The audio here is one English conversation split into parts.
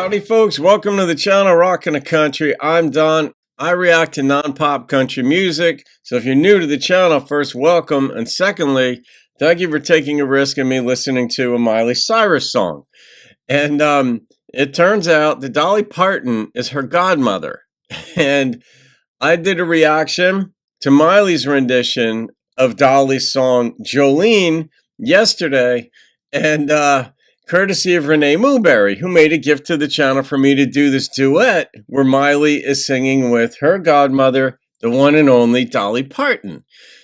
Howdy folks, welcome to the channel Rockin' the Country. I'm Don. I react to non-pop country music. So if you're new to the channel, first, welcome. And secondly, thank you for taking a risk in me listening to a Miley Cyrus song. And it turns out that Dolly Parton is her godmother. And I did a reaction to Miley's rendition of Dolly's song Jolene yesterday. And courtesy of Renee Mooberry, who made a gift to the channel for me to do this duet where Miley is singing with her godmother, the one and only Dolly Parton.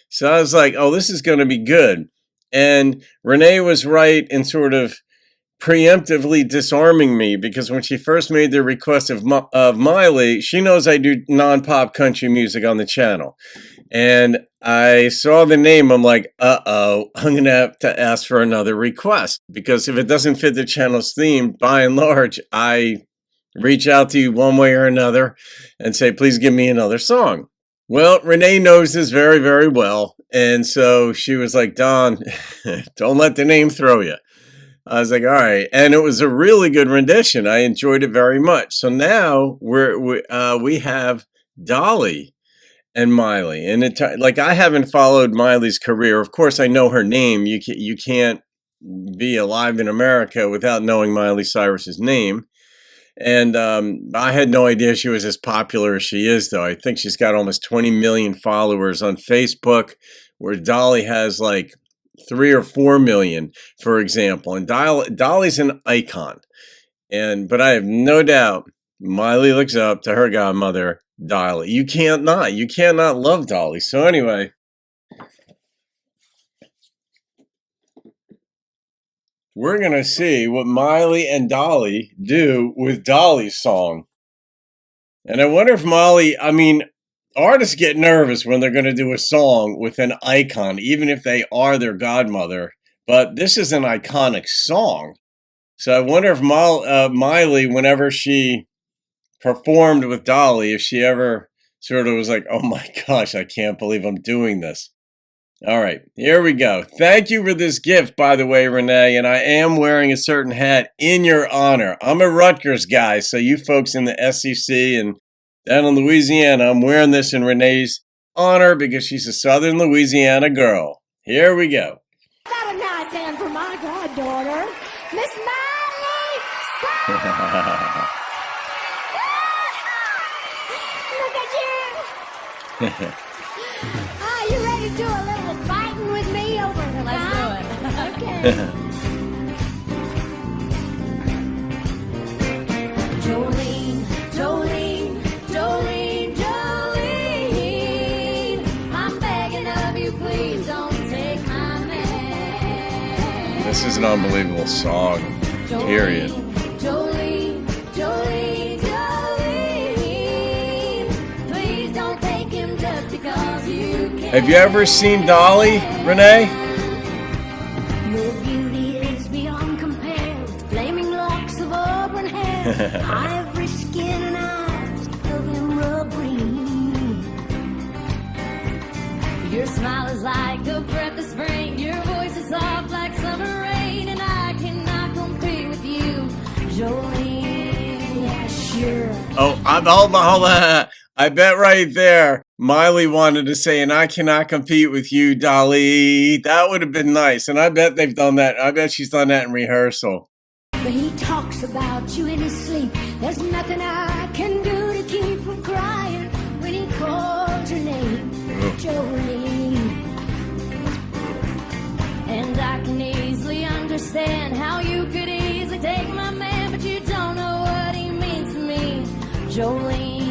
So I was like, oh, this is going to be good. And Renee was right in sort of preemptively disarming me, because when she first made the request of Miley, she knows I do non-pop country music on the channel. And I saw the name, I'm like, uh-oh, I'm going to have to ask for another request. Because if it doesn't fit the channel's theme, by and large, I reach out to you one way or another and say, please give me another song. Well, Renee knows this very, very well. And so she was like, Don, don't let the name throw you. I was like, all right. And it was a really good rendition. I enjoyed it very much. So now we have Dolly and Miley. And like, I haven't followed Miley's career. Of course, I know her name. You can't be alive in America without knowing Miley Cyrus's name. And I had no idea she was as popular as she is, though. I think she's got almost 20 million followers on Facebook, where Dolly has like 3 or 4 million, for example. And Dolly's an icon. But I have no doubt Miley looks up to her godmother, Dolly. You cannot love Dolly. So anyway, we're going to see what Miley and Dolly do with Dolly's song. And I wonder if artists get nervous when they're going to do a song with an icon, even if they are their godmother. But this is an iconic song. So I wonder if Miley, whenever she performed with Dolly, if she ever sort of was like, oh my gosh, I can't believe I'm doing this. All right, here we go. Thank you for this gift, by the way, Renee. And I am wearing a certain hat in your honor. I'm a Rutgers guy, so you folks in the SEC and down in Louisiana, I'm wearing this in Renee's honor because she's a Southern Louisiana girl. Here we go. Have a nice hand for my goddaughter, Miss Miley Cyrus. Look at you. Are you ready to do a little fighting with me over the line? Let's do it. Okay. Jolene, Jolene, Jolene, Jolene, I'm begging of you, please don't take my man. This is an unbelievable song, period. Jolene, Jolene, Jolene, please don't take him just because you can. Have you ever seen Dolly, Renee? Your beauty is beyond compare with flaming locks of auburn hair, ivory skin and eyes of emerald green. Your smile is like a breath of spring, your voice is soft like summer rain, and I cannot compete with you, Jolene. Yeah, sure. Oh, hold on. I bet right there Miley wanted to say, and I cannot compete with you, Dolly. That would have been nice. And I bet they've done that. I bet she's done that in rehearsal. But he talks about you in his sleep. There's nothing I can do to keep from crying when he calls your name, Jolene. And I can easily understand how you could easily take my man, but you don't know what he means to me, Jolene.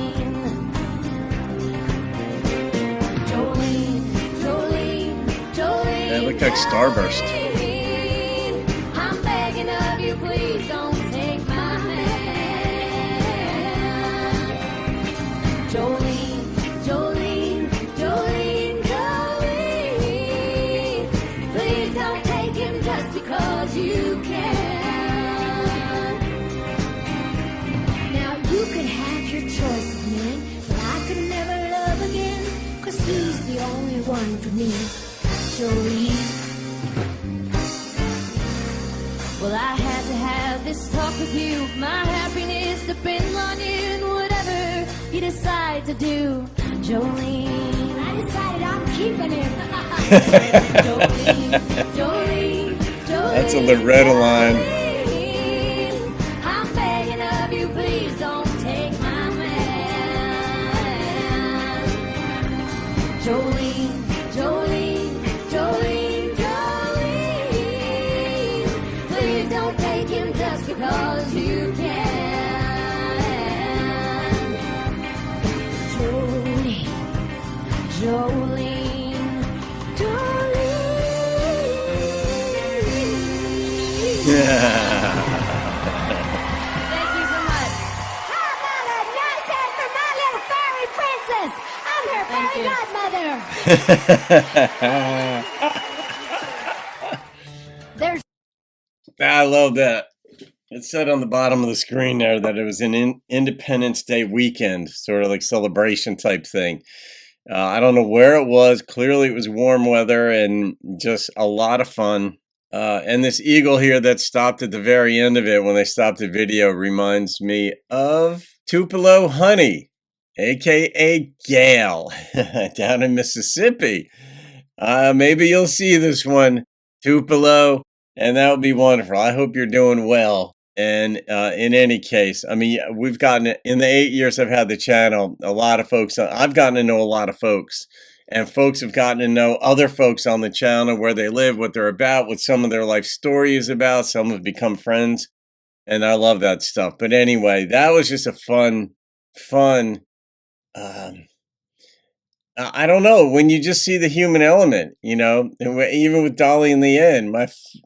Jolene, Jolene, Jolene. They look like Starburst. I'm begging of you, please don't take my hand. Jolene, Jolene, Jolene, Jolene, please don't take him just because you can. Now you could have your choice of men, but I could never love again, 'cause he's the only one for me, Jolene. Well, I had to have this talk with you. My happiness depends on you and whatever you decide to do. Jolene, I decided I'm keeping him. Jolene, Jolene, Jolene. That's a Loretta line. Jolene, I'm begging of you, please don't take my man. Jolene, Jolene, Jolene, Jolene, please don't take him just because you can. Jolene, Jolene, Jolene. Thank you so much. How about a nice hand for my little fairy princess? I'm her fairy godmother. There's I love that. It said on the bottom of the screen there that it was an Independence Day weekend, sort of like celebration type thing. I don't know where it was. Clearly it was warm weather and just a lot of fun. And this eagle here that stopped at the very end of it when they stopped the video reminds me of Tupelo Honey, aka Gail, down in Mississippi. Maybe you'll see this one, Tupelo, and that would be wonderful. I hope you're doing well. And in any case, I mean, we've gotten, in the 8 years I've had the channel, a lot of folks, I've gotten to know a lot of folks. And folks have gotten to know other folks on the channel, where they live, what they're about, what some of their life story is about. Some have become friends, and I love that stuff. But anyway, that was just a fun, I don't know, when you just see the human element, you know, even with Dolly in the end,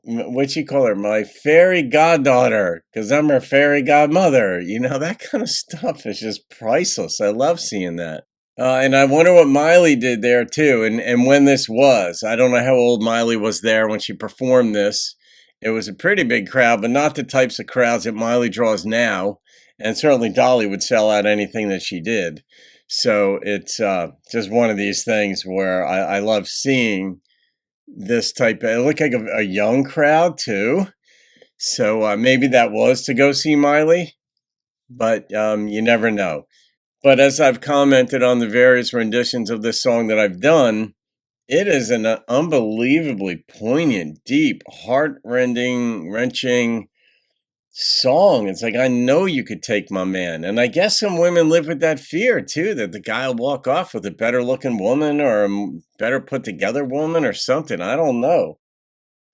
what you call her, my fairy goddaughter, because I'm her fairy godmother, you know, that kind of stuff is just priceless. I love seeing that. And I wonder what Miley did there too, and when this was. I don't know how old Miley was there when she performed this. It was a pretty big crowd, but not the types of crowds that Miley draws now. And certainly Dolly would sell out anything that she did. So it's just one of these things where I love seeing this type of, it looked like a young crowd too. So maybe that was to go see Miley, but you never know. But as I've commented on the various renditions of this song that I've done, it is an unbelievably poignant, deep, heart-rending, wrenching song. It's like, I know you could take my man. And I guess some women live with that fear too, that the guy will walk off with a better looking woman or a better put together woman or something. I don't know.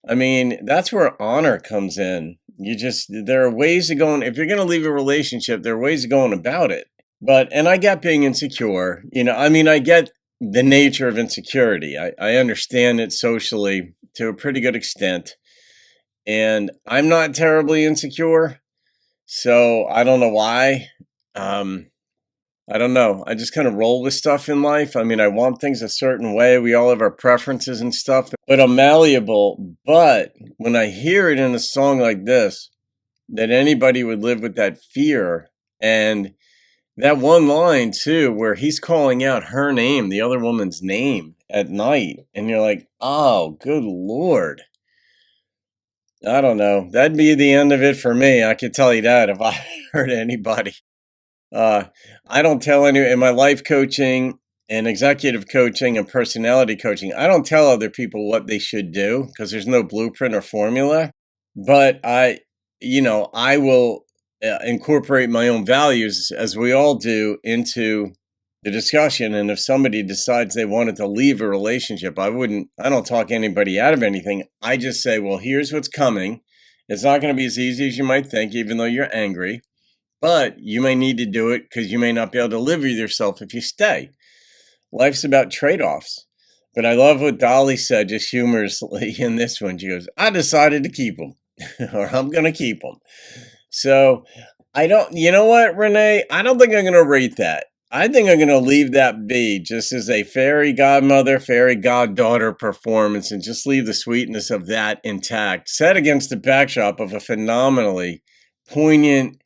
I mean, that's where honor comes in. There are ways of going, if you're going to leave a relationship, there are ways of going about it. And I get being insecure, you know, I mean, I get the nature of insecurity. I understand it socially to a pretty good extent. And I'm not terribly insecure, so I don't know why. I don't know. I just kind of roll with stuff in life. I mean, I want things a certain way. We all have our preferences and stuff, but I'm malleable. But when I hear it in a song like this, that anybody would live with that fear, and that one line too, where he's calling out her name, the other woman's name at night, and you're like, oh, good Lord. I don't know. That'd be the end of it for me. I could tell you that if I heard anybody. I don't tell any, in my life coaching and executive coaching and personality coaching, I don't tell other people what they should do because there's no blueprint or formula. But I will incorporate my own values, as we all do, into the discussion. And if somebody decides they wanted to leave a relationship, I don't talk anybody out of anything. I just say, well, here's what's coming. It's not going to be as easy as you might think, even though you're angry, but you may need to do it because you may not be able to live with yourself if you stay. Life's about trade-offs. But I love what Dolly said just humorously in this one. She goes, I decided to keep them, or I'm going to keep them. So you know what, Renee? I don't think I'm going to rate that. I think I'm going to leave that be just as a fairy godmother, fairy goddaughter performance, and just leave the sweetness of that intact, set against the backdrop of a phenomenally poignant,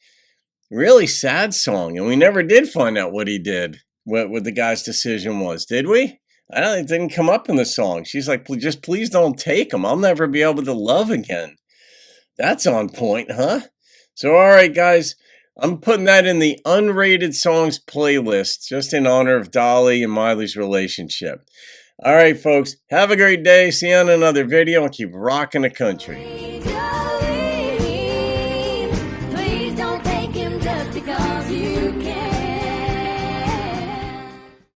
really sad song. And we never did find out what he did, what the guy's decision was, did we? It didn't come up in the song. She's like, just please don't take him. I'll never be able to love again. That's on point, huh? So, all right, guys, I'm putting that in the unrated songs playlist just in honor of Dolly and Miley's relationship. All right, folks, have a great day. See you on another video and keep rocking the country.